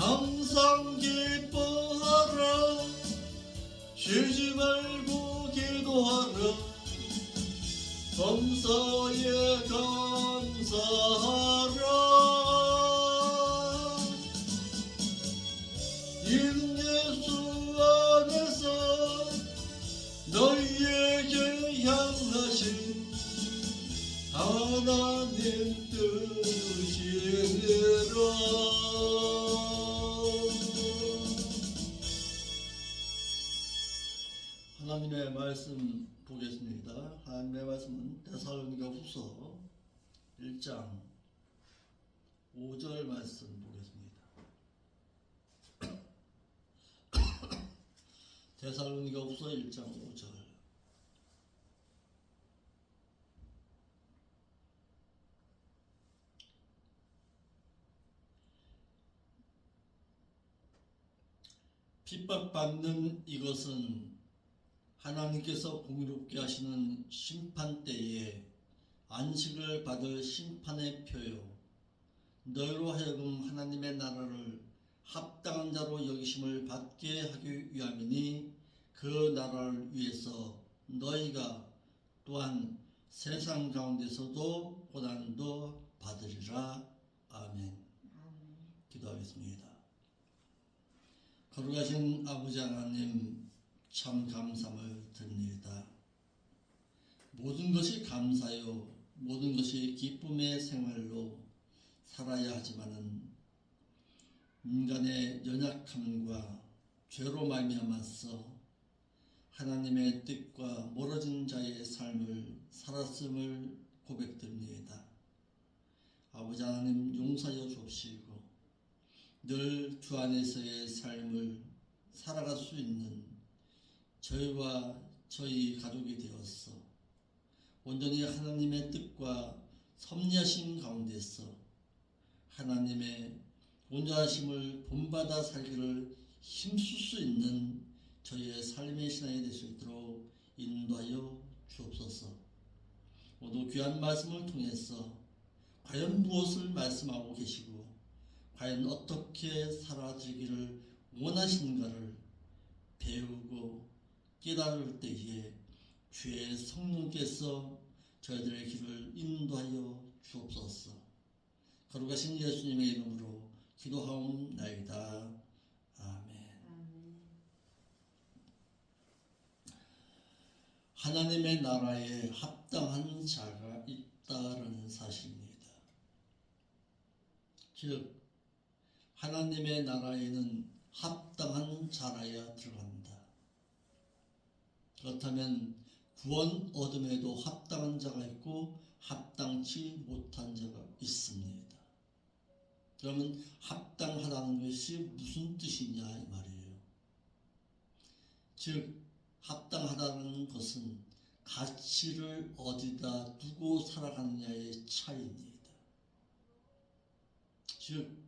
항상 기뻐하라. 쉬지 말고 기도하라. 범사에 감사하라. 이는 예수 안에서 너희에게 향하신 하나님 뜻이니라. 하나님의 말씀 보겠습니다. 하나님의 말씀은 데살로니가후서 1장 5절 말씀 보겠습니다. 데살로니가후서 1장 5절. 핍박받는 이것은 하나님께서 공의롭게 하시는 심판 때에 안식을 받을 심판의 표요, 너희로 하여금 하나님의 나라를 합당한 자로 여기심을 받게 하기 위함이니 그 나라를 위해서 너희가 또한 세상 가운데서도 고난도 받으리라. 아멘. 기도하겠습니다. 거룩하신 아버지 하나님, 참 감사함을 드립니다. 모든 것이 감사요, 모든 것이 기쁨의 생활로 살아야 하지만은 인간의 연약함과 죄로 말미암아서 하나님의 뜻과 멀어진 자의 삶을 살았음을 고백드립니다. 아버지 하나님, 용서하여 주옵시고 늘 주 안에서의 삶을 살아갈 수 있는 저희와 저희 가족이 되어서 온전히 하나님의 뜻과 섭리하심 가운데서 하나님의 온전하심을 본받아 살기를 힘쓸 수 있는 저희의 삶의 신앙이 될 수 있도록 인도하여 주옵소서. 모두 귀한 말씀을 통해서 과연 무엇을 말씀하고 계시고 과연 어떻게 살아지기를 원하시는가를 배우고 깨달을 때에 주의 성령께서 저희들의 길을 인도하여 주옵소서. 거룩하신 예수님의 이름으로 기도하옵나이다. 아멘. 하나님의 나라에 합당한 자가 있다라는 사실입니다. 즉 하나님의 나라에는 합당한 자라야 들어간다. 그렇다면 구원 얻음에도 합당한 자가 있고 합당치 못한 자가 있습니다. 그러면 합당하다는 것이 무슨 뜻이냐 이 말이에요. 즉 합당하다는 것은 가치를 어디다 두고 살아가느냐의 차이입니다. 즉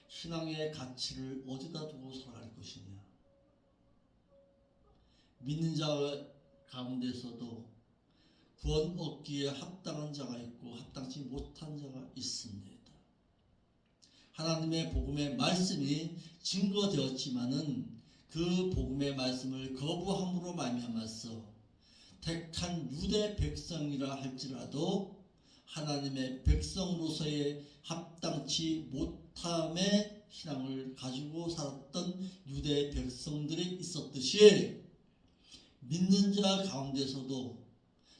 신앙의 가치를 어디다 두고 살아갈 것이냐. 믿는 자 가운데서도 구원 얻기에 합당한 자가 있고 합당치 못한 자가 있습니다. 하나님의 복음의 말씀이 증거되었지만은 그 복음의 말씀을 거부함으로 말미암아서 택한 유대 백성이라 할지라도 하나님의 백성으로서의 합당치 못함의 신앙을 가지고 살았던 유대 백성들이 있었듯이 믿는 자 가운데서도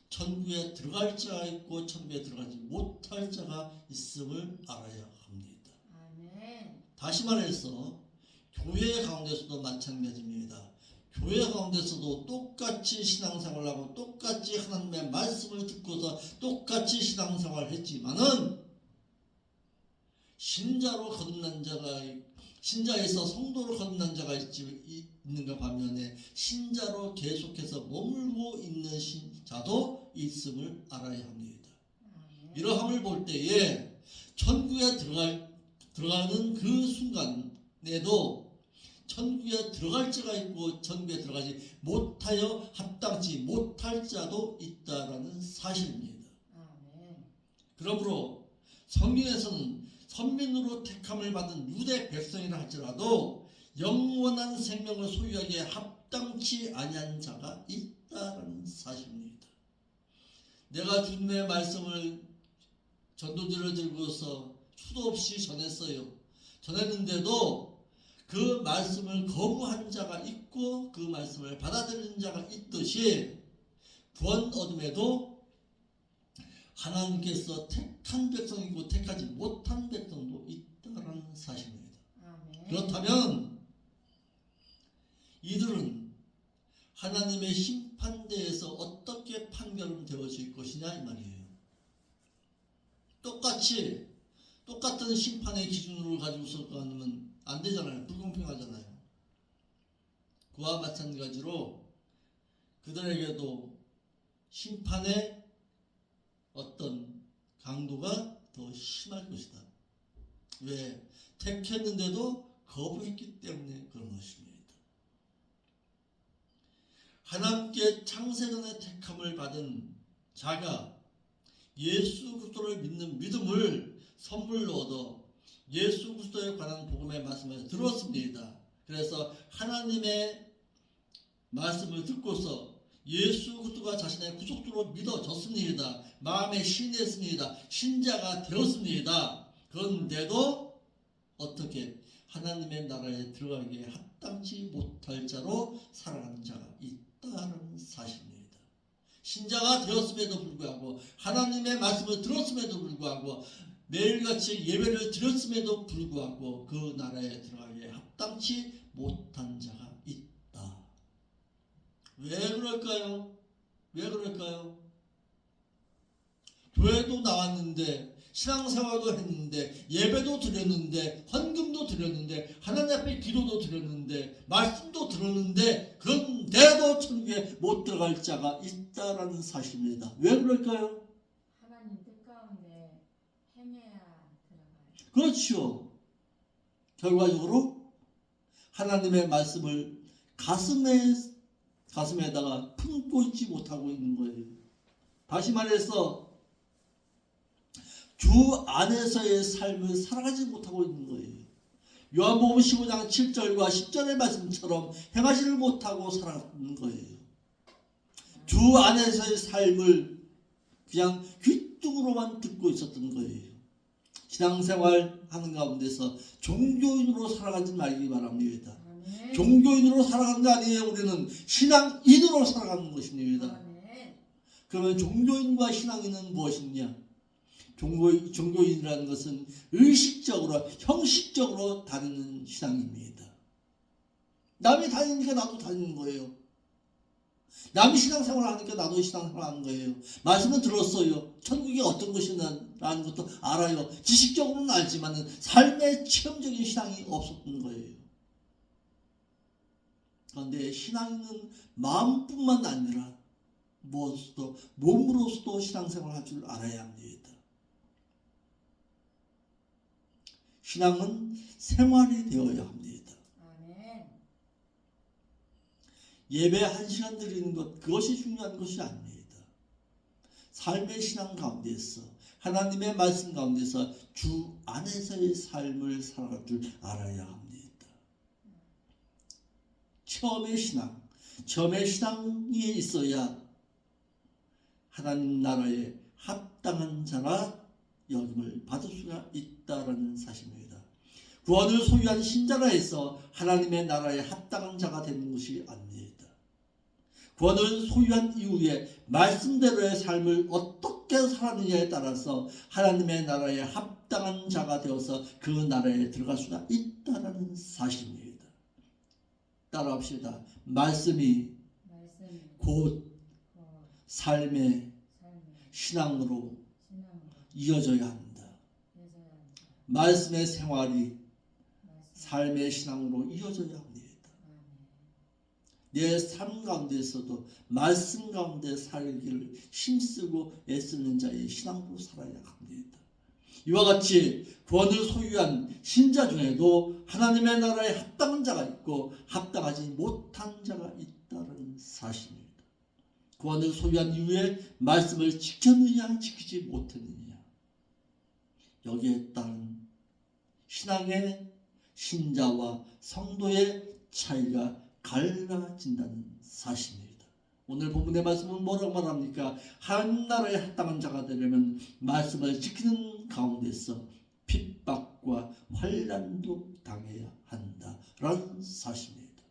천국에 들어갈 자가 있고 천국에 들어가지 못할 자가 있음을 알아야 합니다. 아멘. 다시 말해서 교회 가운데서도 마찬가지입니다. 교회 가운데서도 똑같이 신앙생활하고 똑같이 하나님의 말씀을 듣고서 똑같이 신앙생활을 했지만은 신자로 거듭난 자가 신자에서 성도로 거듭난 자가 있는가 반면에 신자로 계속해서 머물고 있는 신자도 있음을 알아야 합니다. 이러함을 볼 때에 천국에 들어가는 그 순간에도 천국에 들어갈 자가 있고 천국에 들어가지 못하여 합당치 못할 자도 있다라는 사실입니다. 그러므로 성경에서는 선민으로 택함을 받은 유대 백성이라 할지라도 영원한 생명을 소유하기에 합당치 아니한 자가 있다는 사실입니다. 내가 주님의 말씀을 전도지를 들고서 수도 없이 전했어요. 전했는데도 그 말씀을 거부한 자가 있고 그 말씀을 받아들이는 자가 있듯이 구원 얻음에도 하나님께서 택한 백성이고 택하지 못한 백성도 있다는 사실입니다. 그렇다면 이들은 하나님의 심판대에서 어떻게 판결되어질 것이냐 이 말이에요. 똑같은 심판의 기준으로 가지고서 가면 안 되잖아요. 불공평하잖아요. 그와 마찬가지로 그들에게도 심판의 어떤 강도가 더 심할 것이다. 왜? 택했는데도 거부했기 때문에 그런 것입니다. 하나님께 창세전에 택함을 받은 자가 예수 그리스도를 믿는 믿음을 선물로 얻어 예수 그리스도에 관한 복음의 말씀을 들었습니다. 그래서 하나님의 말씀을 듣고서 예수 그리스도가 자신의 구속주로 믿어졌습니다. 마음에 신했습니다. 신자가 되었습니다. 그런데도 어떻게 하나님의 나라에 들어가기에 합당치 못할 자로 살아가는 자가 있다는 사실입니다. 신자가 되었음에도 불구하고 하나님의 말씀을 들었음에도 불구하고 매일같이 예배를 드렸음에도 불구하고 그 나라에 들어가기에 합당치 못한 자가 있다. 왜 그럴까요? 왜 그럴까요? 교회도 나왔는데 신앙생활도 했는데 예배도 드렸는데 헌금도 드렸는데 하나님 앞에 기도도 드렸는데 말씀도 들었는데 그런데도 천국에 못 들어갈 자가 있다라는 사실입니다. 왜 그럴까요? 하나님 뜻 가운데 행해야 들어가요. 그렇죠. 결과적으로 하나님의 말씀을 가슴에다가 품고 있지 못하고 있는 거예요. 다시 말해서 주 안에서의 삶을 살아가지 못하고 있는 거예요. 요한복음 15장 7절과 10절의 말씀처럼 행하지를 못하고 살아가는 거예요. 주 안에서의 삶을 그냥 귀뚱으로만 듣고 있었던 거예요. 신앙생활 하는 가운데서 종교인으로 살아가지 말기 바랍니다. 종교인으로 살아가는 게 아니에요. 우리는 신앙인으로 살아가는 것입니다. 그러면 종교인과 신앙인은 무엇이냐? 종교인이라는 것은 의식적으로 형식적으로 다니는 신앙입니다. 남이 다니니까 나도 다니는 거예요. 남이 신앙생활을 하니까 나도 신앙생활을 하는 거예요. 말씀은 들었어요. 천국이 어떤 것이라는 것도 알아요. 지식적으로는 알지만 삶의 체험적인 신앙이 없었던 거예요. 그런데 신앙은 마음뿐만 아니라 무엇으로도 몸으로서도 신앙생활을 할 줄 알아야 합니다. 신앙은 생활이 되어야 합니다. 아멘. 예배 1시간 드리는 것, 그것이 중요한 것이 아닙니다. 삶의 신앙 가운데서 하나님의 말씀 가운데서 주 안에서의 삶을 살아갈 줄 알아야 합니다. 처음의 신앙이 있어야 하나님 나라에 합당한 자가 여김을 받을 수가 있다는 사실입니다. 구원을 소유한 신자라 해서 하나님의 나라에 합당한 자가 되는 것이 아닙니다. 구원을 소유한 이후에 말씀대로의 삶을 어떻게 살았느냐에 따라서 하나님의 나라에 합당한 자가 되어서 그 나라에 들어갈 수가 있다는 사실입니다. 따라합시다. 말씀이 곧 삶의 신앙으로 이어져야 합니다. 말씀의 생활이 삶의 신앙으로 이어져야 합니다. 내 삶 가운데서도 말씀 가운데 살기를 힘쓰고 애쓰는 자의 신앙으로 살아야 합니다. 이와 같이 구원을 소유한 신자 중에도 하나님의 나라에 합당한 자가 있고 합당하지 못한 자가 있다는 사실입니다. 구원을 소유한 이후에 말씀을 지켰느냐 지키지 못했느냐, 여기에 따른 신앙의 신자와 성도의 차이가 갈라진다는 사실입니다. 오늘 본문의 말씀은 뭐라고 말합니까? 하나님 나라에 합당한 자가 되려면 말씀을 지키는 가운데서 핍박과 환난도 당해야 한다라는 사실입니다.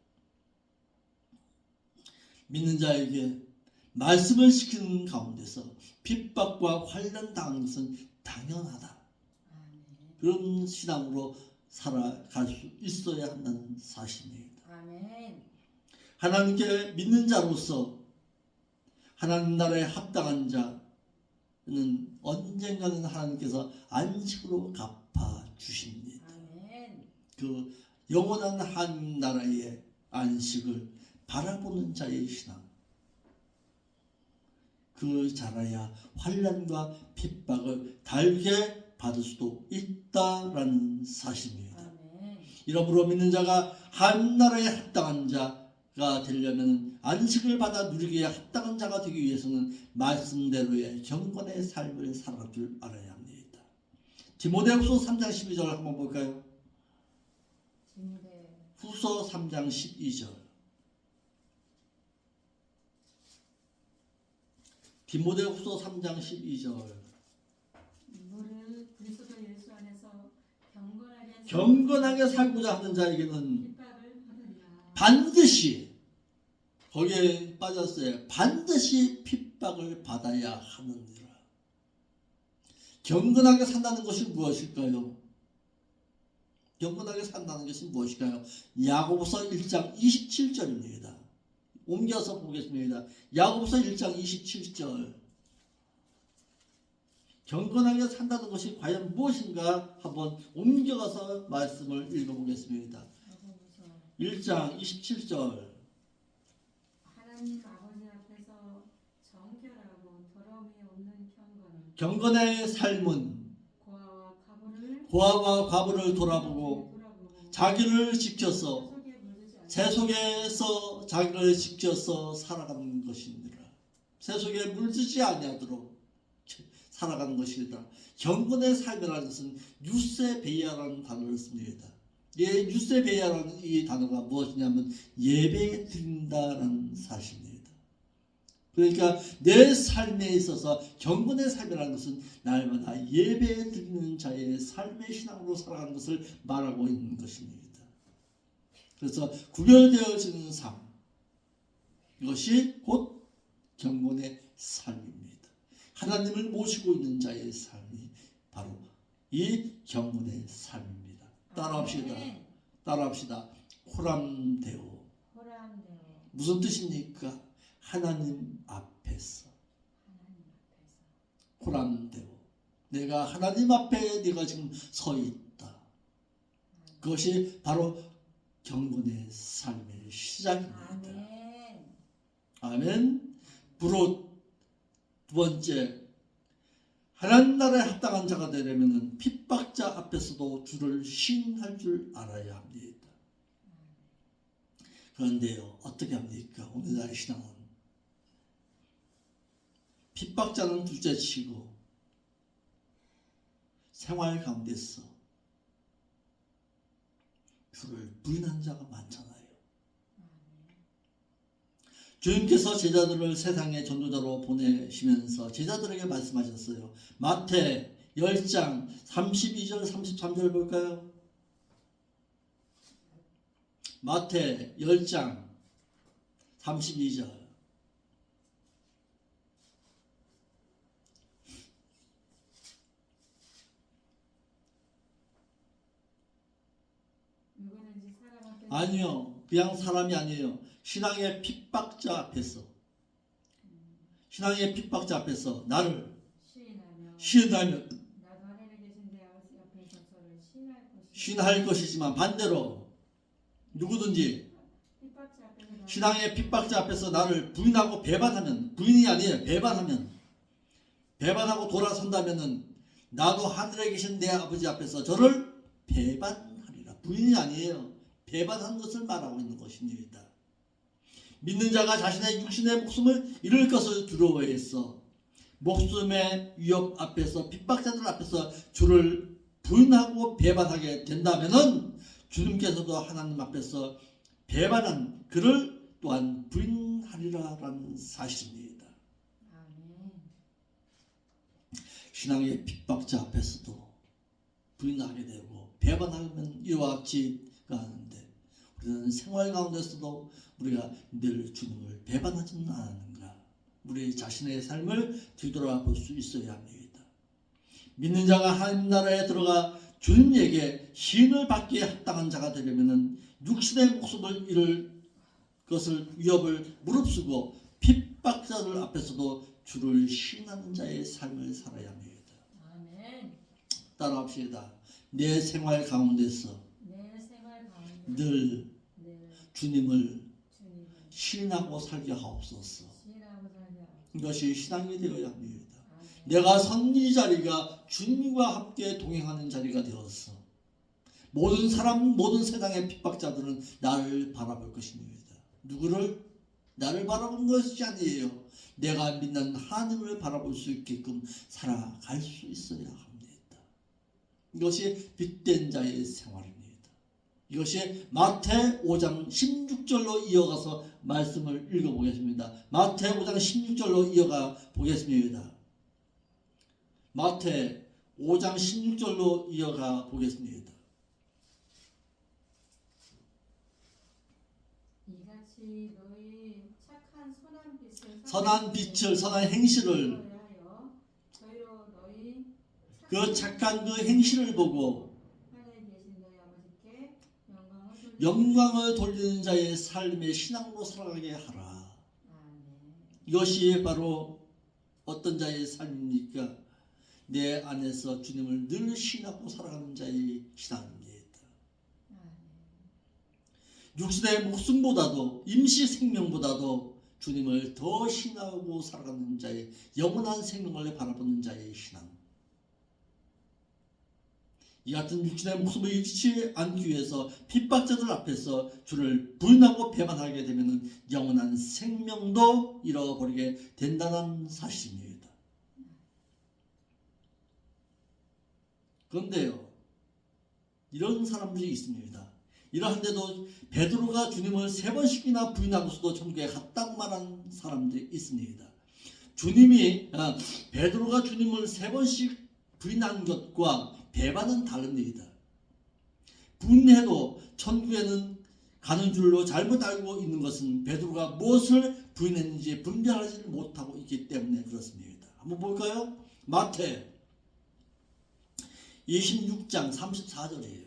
믿는 자에게 말씀을 지키는 가운데서 핍박과 환난 당하는 것은 당연하다. 그런 신앙으로 살아갈 수 있어야 한다는 사실입니다. 아멘. 하나님께 믿는 자로서 하나님 나라에 합당한 자는 언젠가는 하나님께서 안식으로 갚아 주십니다. 아멘. 그 영원한 하나님 나라의 안식을 바라보는 자의 신앙, 그 자라야 환난과 핍박을 달게 받을 수도 있다라는 사실입니다. 아멘. 이러므로 믿는 자가 하나님 나라에 합당한 자가 되려면 안식을 받아 누리기에 합당한 자가 되기 위해서는 말씀대로의 경건의 삶을 살아갈 줄 알아야 합니다. 디모데후서 3장 12절 한번 볼까요? 후서 3장 12절. 디모데후서 3장 12절. 너를 그리스도 예수 안에서 경건하게 살고자 하는 자에게는 핍박을 받으리라. 반드시, 거기에 빠졌어요. 반드시 핍박을 받아야 하느니라. 경건하게 산다는 것이 무엇일까요? 경건하게 산다는 것이 무엇일까요? 야고보서 1장 27절입니다. 옮겨서 보겠습니다. 야고보서 1장 27절. 경건하게 산다는 것이 과연 무엇인가 한번 옮겨가서 말씀을 읽어보겠습니다. 1장 27절. 하나님 아버지 앞에서 정결하고 더러움이 없는 경건의 삶은 고아와 과부를 돌아보고 자기를 지켜서 세속에서 자기를 지켜서 살아가는 것입니다. 세속에 물들지 아니하도록 살아가는 것이다. 경건의 삶이라는 것은 유세베이아라는 단어를 씁니다. 유세베이아라는 이 단어가 무엇이냐면 예배 드린다라는 사실입니다. 그러니까 내 삶에 있어서 경건의 삶이라는 것은 날마다 예배 드리는 자의 삶의 신앙으로 살아가는 것을 말하고 있는 것입니다. 그래서 구별되어지는 삶, 이것이 곧 경건의 삶입니다. 하나님을 모시고 있는 자의 삶이 바로 이 경건의 삶입니다. 따라합시다. 호람데오. 무슨 뜻입니까? 하나님 앞에서. 호람데오. 내가 하나님 앞에 네가 지금 서 있다. 그것이 바로 경건의 삶의 시작입니다. 아멘. 두 번째, 하나님 나라에 합당한 자가 되려면 핍박자 앞에서도 주를 시인할 줄 알아야 합니다. 그런데요, 어떻게 합니까? 오늘날의 신앙은 핍박자는 둘째치고 생활 가운데서 주를 부인한 자가 많잖아요. 주님께서 제자들을 세상의 전도자로 보내시면서 제자들에게 말씀하셨어요. 마태 10장 32절 33절 볼까요? 마태 10장 32절. 아니요, 그냥 사람이 아니에요. 신앙의 핍박자 앞에서 나를 시인하며 시인할 것이지만 반대로 누구든지 신앙의 핍박자 앞에서 나를 부인하고 배반하면, 부인이 아니에요, 배반하고 돌아선다면은 나도 하늘에 계신 내 아버지 앞에서 저를 배반하리라. 부인이 아니에요, 배반한 것을 말하고 있는 것입니다. 믿는 자가 자신의 육신의 목숨을 잃을 것을 두려워해서 목숨의 위협 앞에서 핍박자들 앞에서 주를 부인하고 배반하게 된다면은 주님께서도 하나님 앞에서 배반한 그를 또한 부인하리라라는 사실입니다. 아멘. 신앙의 핍박자 앞에서도 부인하게 되고 배반하면 이와 같이가 하는데 우리는 생활 가운데서도 우리가 늘 주님을 배반하지는 않는가, 우리 자신의 삶을 뒤돌아볼 수 있어야 합니다. 믿는 자가 하나님 나라에 들어가 주님에게 시인을 받기에 합당한 자가 되려면은 육신의 목숨을 잃을 것을 위협을 무릅쓰고 핍박자들 앞에서도 주를 시인하는 자의 삶을 살아야 합니다. 아멘. 따라합시다. 내 생활 가운데서 내 생활 가운데 늘 늘 주님을 주님을 시인하고 살게 하옵소서. 시인하고 살게 하옵소서. 이것이 신앙이 되어야 합니다. 아멘. 내가 선 이 자리가 주님과 함께 동행하는 자리가 되었어. 모든 사람, 모든 세상의 핍박자들은 나를 바라볼 것입니다. 누구를? 나를 바라보는 것이 아니에요. 내가 믿는 하나님을 바라볼 수 있게끔 살아갈 수 있어야 합니다. 이것이 빛된 자의 생활입니다. 이것이 마태 5장 16절로 이어가서 말씀을 읽어보겠습니다. 마태 5장 16절로 이어가 보겠습니다. 마태 5장 16절로 이어가 보겠습니다. 이같이 너희 착한 선한 빛을 선한 행실을 하여 저희로 너희 그 착한 그 행실을 보고 하늘에 계신 너희 아버지께 영광을 돌리는 자의 삶의 신앙으로 살아가게 하라. 아멘. 이것이 바로 어떤 자의 삶입니까? 내 안에서 주님을 늘 신하고 살아가는 자의 신앙입니다. 육신의 목숨보다도 임시 생명보다도 주님을 더 신하고 살아가는 자의 영원한 생명을 바라보는 자의 신앙. 이 같은 육신의 목숨을 잃지 않기 위해서 핍박자들 앞에서 주를 부인하고 배반하게 되면 영원한 생명도 잃어버리게 된다는 사실입니다. 그런데요, 이런 사람들이 있습니다. 이러한데도 베드로가 주님을 3번씩이나 부인하고서도 천국에 갔다고 말하는 사람들이 있습니다. 베드로가 주님을 3번씩 부인한 것과 배반은 다릅니다. 부인해도 천국에는 가는 줄로 잘못 알고 있는 것은 베드로가 무엇을 부인했는지 분별하지 못하고 있기 때문에 그렇습니다. 한번 볼까요? 마태 26장 34절이에요.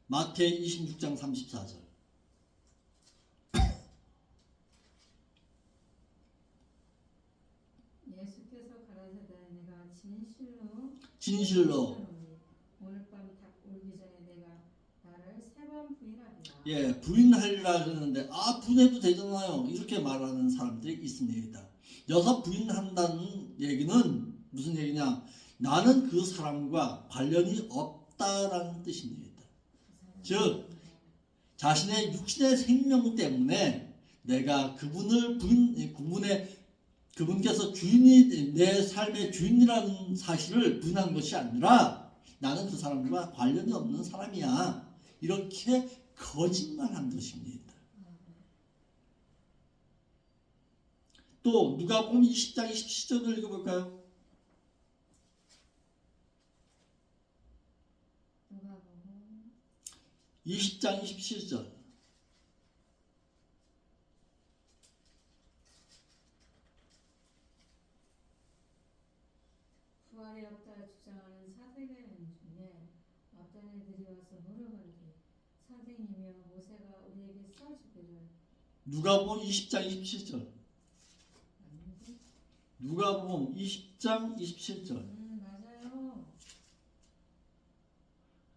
마태 26장 34절. 예수께서 가라사대 내가 진실로 오늘 밤 닭 울기 전에 내가 나를 3번 부인하리라. 예, 부인하리라 그러는데 부인해도 되잖아요. 이렇게 말하는 사람들이 있습니다. 여섯 부인한다는 얘기는 무슨 얘기냐? 나는 그 사람과 관련이 없다라는 뜻입니다. 즉 자신의 육신의 생명 때문에 내가 그분께서 주인이 내 삶의 주인이라는 사실을 부인한 것이 아니라 나는 그 사람과 관련이 없는 사람이야. 이렇게 거짓말한 것입니다. 또 누가복음 20장 27절을 읽어볼까요? 누가복음 20장 27절. 부활이 없다 주장하는 사두개인 중에 어떤 이들이 와서 물어보되 선생님이여 모세가 우리에게 써주기를 누가복음 20장 27절. 누가복음 20장 27절. 맞아요.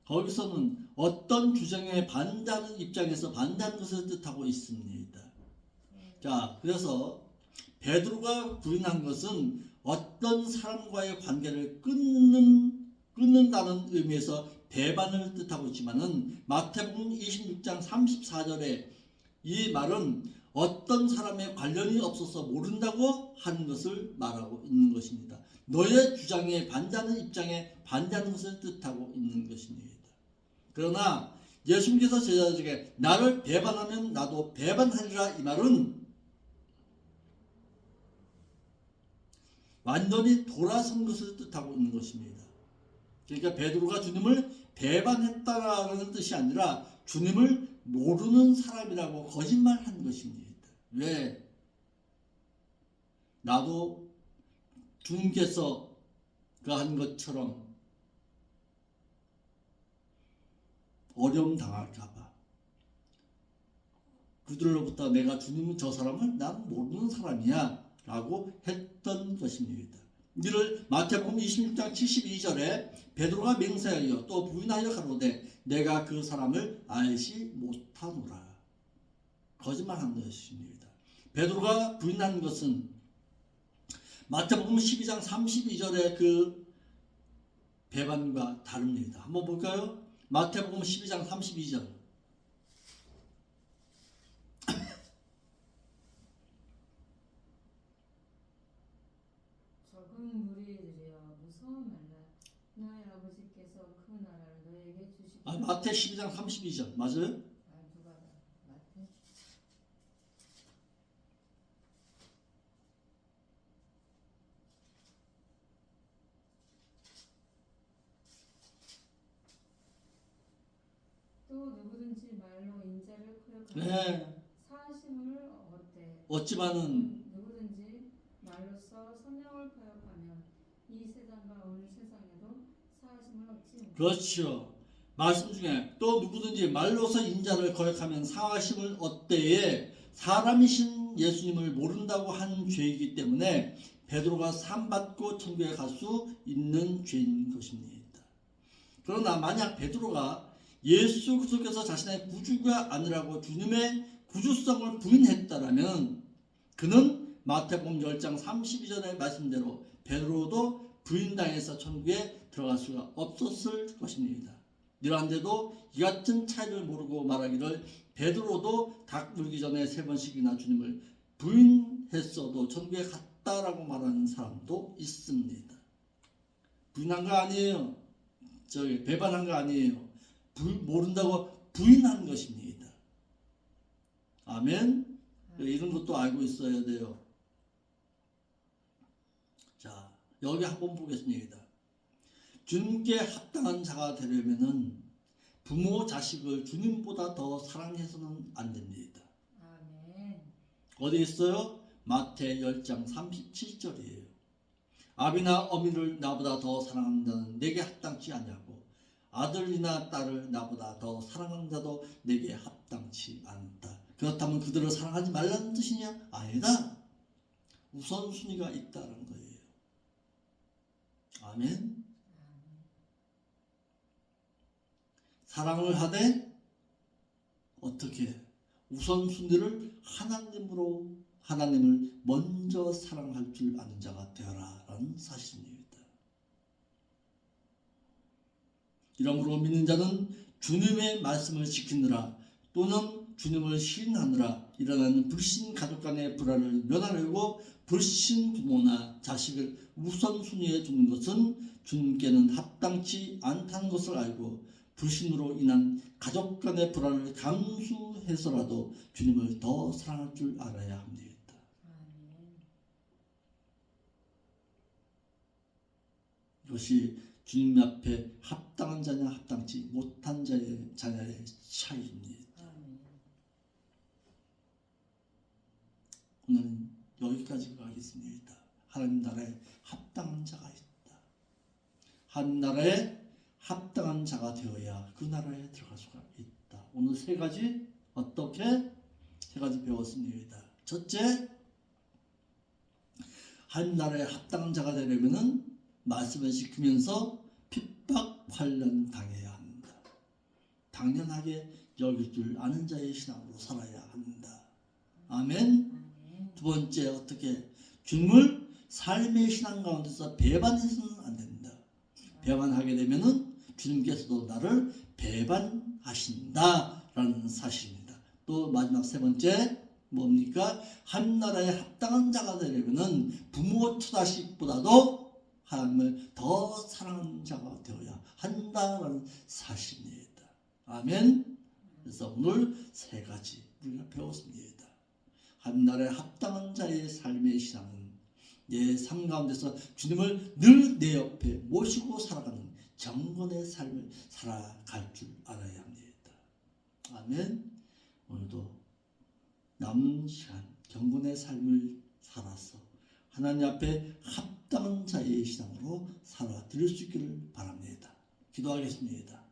거기서는 어떤 주장에 반대하는 입장에서 반대하는 것을 뜻하고 있습니다. 자, 그래서 베드로가 부인한 것은 어떤 사람과의 관계를 끊는다는 의미에서 배반을 뜻하고 있지만은 마태복음 26장 34절에 이 말은 어떤 사람의 관련이 없어서 모른다고 하는 것을 말하고 있는 것입니다. 너의 주장에 반대하는 입장에 반대하는 것을 뜻하고 있는 것입니다. 그러나 예수님께서 제자들에게 나를 배반하면 나도 배반하리라 이 말은 완전히 돌아선 것을 뜻하고 있는 것입니다. 그러니까 베드로가 주님을 배반했다라는 뜻이 아니라 주님을 모르는 사람이라고 거짓말한 것입니다. 왜? 나도 주님께서 한 것처럼 어려움 당할까봐 그들로부터 내가 주님은 저 사람을 난 모르는 사람이야 라고 했던 것입니다. 이를 마태복음 26장 72절에 베드로가 맹세하여 또 부인하여 가로되 내가 그 사람을 알지 못하노라. 거짓말한 것입니다. 베드로가 부인한 것은 마태복음 12장 32절의 그 배반과 다릅니다. 한번 볼까요? 마태복음 12장 32절. 적은 무리들이여 무서워 말라. 너희 아버지께서 그 나라를 너에게 주시고. 마태 12장 32절 맞아요? 누가 마태? 또 누구든지 말로 인자를 거역하면 사하심을 얻되 누구든지 말로써 성령을 거역하면 이 세상과 오늘 세상에도 사하심을 얻지 못하리라. 그렇죠. 말씀 중에 또 누구든지 말로서 인자를 거역하면 사하심을 얻되에 사람이신 예수님을 모른다고 한 죄이기 때문에 베드로가 사함받고 천국에 갈 수 있는 죄인 것입니다. 그러나 만약 베드로가 예수 그리스도께서 자신의 구주가 아니라고 주님의 구주성을 부인했다라면 그는 마태복음 10장 32절의 말씀대로 베드로도 부인당해서 천국에 들어갈 수가 없었을 것입니다. 이러한데도 이 같은 차이를 모르고 말하기를 베드로도 닭 물기 전에 3번씩이나 주님을 부인했어도 천국에 갔다라고 말하는 사람도 있습니다. 부인한 거 아니에요. 배반한 거 아니에요. 모른다고 부인한 것입니다. 아멘. 이런 것도 알고 있어야 돼요. 자, 여기 한번 보겠습니다. 주님께 합당한 자가 되려면은 부모 자식을 주님보다 더 사랑해서는 안 됩니다. 아멘. 어디 있어요? 마태 10장 37절이에요. 아비나 어미를 나보다 더 사랑하는 자는 내게 합당치 않냐고 아들이나 딸을 나보다 더 사랑하는 자도 내게 합당치 않다. 그렇다면 그들을 사랑하지 말라는 뜻이냐? 아니다. 우선순위가 있다는 거예요. 아멘. 사랑을 하되 어떻게 우선순위를 하나님을 먼저 사랑할 줄 아는 자가 되어라 라는 사실입니다. 이러므로 믿는 자는 주님의 말씀을 지키느라 또는 주님을 시인하느라 일어나는 불신 가족 간의 불화를 면하려고 불신 부모나 자식을 우선순위에 두는 것은 주님께는 합당치 않다는 것을 알고 불신으로 인한 가족 간의 불화를 감수해서라도 주님을 더 사랑할 줄 알아야 합니다. 이것이 주님 앞에 합당한 자냐 합당치 못한 자냐의 차이입니다. 오늘은 여기까지 가겠습니다. 하나님 나라에 합당한 자가 있다. 하나님 나라에 합당한 자가 되어야 그 나라에 들어갈 수가 있다. 오늘 세 가지 배웠습니다. 첫째, 하나님 나라에 합당한 자가 되려면은 말씀을 지키면서 핍박 환난 당해야 한다. 당연하게 여길 줄 아는 자의 신앙으로 살아야 한다. 아멘. 두 번째, 어떻게 주님을 삶의 신앙 가운데서 배반해서는 안 된다. 배반하게 되면은 주님께서도 나를 배반하신다라는 사실입니다. 또 마지막 세 번째, 뭡니까? 한 나라에 합당한 자가 되려면은 부모 처자식보다도 하나님을 더 사랑하는 자가 되어야 한다는 사실입니다. 아멘. 그래서 오늘 세 가지 우리가 배웠습니다. 한 나라에 합당한 자의 삶의 신앙은 내 삶 가운데서 주님을 늘 내 옆에 모시고 살아가는 경건의 삶을 살아갈 줄 알아야 합니다. 아멘. 오늘도 남은 시간 경건의 삶을 살아서 하나님 앞에 합당한 자의 신앙으로 살아드릴 수 있기를 바랍니다. 기도하겠습니다.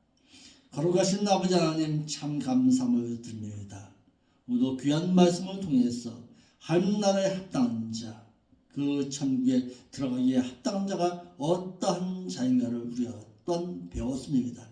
거룩하신 아버지 하나님, 참 감사함을 드립니다. 오늘도 귀한 말씀을 통해서 하나님나라에 합당한 자, 그 천국에 들어가기에 합당한 자가 어떠한 자인가를 우리가 또한 배웠습니다.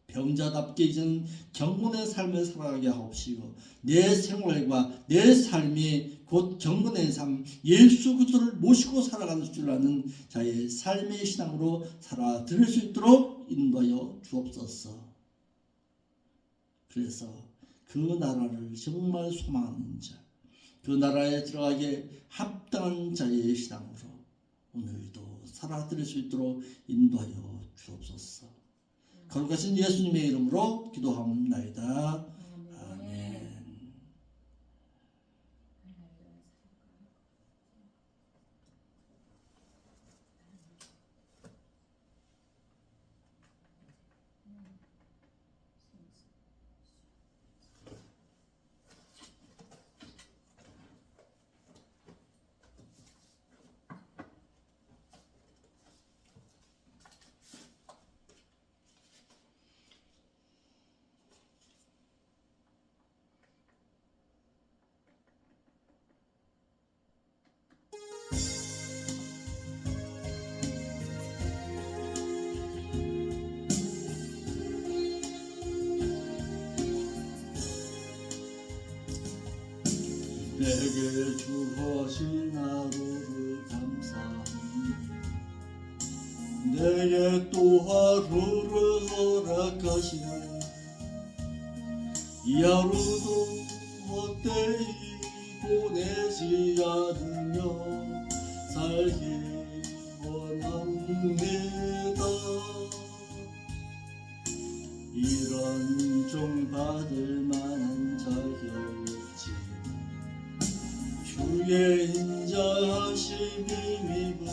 병자답게 이제는 경건의 삶을 살아가게 하옵시고 내 생활과 내 삶이 곧 경건의 삶, 예수 그리스도를 모시고 살아가는 줄 아는 자의 삶의 신앙으로 살아드릴 수 있도록 인도하여 주옵소서. 그래서 그 나라를 정말 소망하는 자, 그 나라에 들어가기에 합당한 자의 신앙으로 오늘도 살아드릴 수 있도록 인도하여 주옵소서. 거룩하신 예수님의 이름으로 기도하옵나이다. 아멘. 내게 주어진 하루를 감사합니다. 내게 또 하루를 허락하시네. 이 하루도 헛되이 보내지 않으며 살기 원합니다. 이런 종 받을 만한 자격이지 주의 인자하심이 미부르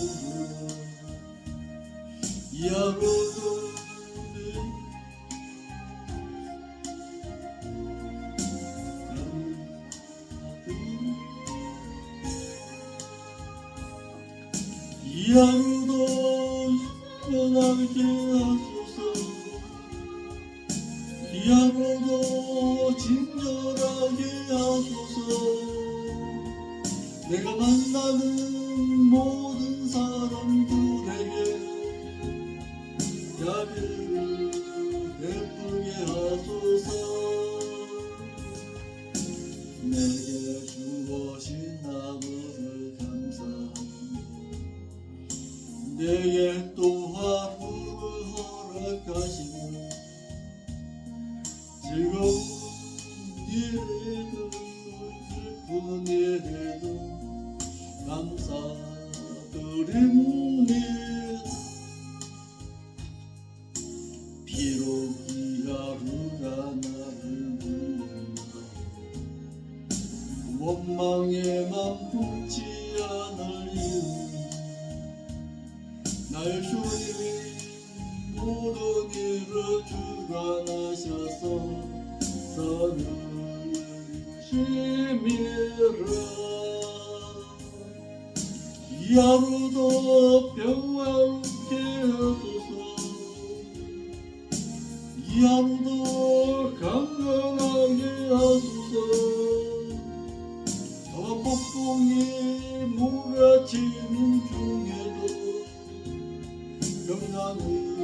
이 하루도 이 하루도 편하게 하소서. 이 하루도 친절하게 하소서. 내가 만나는 모든 사람들에게 자비를 베풀게 하소서. 내게 주어진 하루를 감사합니다. 내게 또 하루를 허락하시고 즐거운 일에도 슬픈 일에도 감사드립니다. 비록 이 하루가 나를 불린다 원망의 맘 품지 않을 이유 날 주님이 모든 일을 주관하셔서 선으심이라. 이 하루도 평화롭게 하소서. 이 하루도 강건하게 하소서. 저 폭풍이 몰아치는 중에도 평안을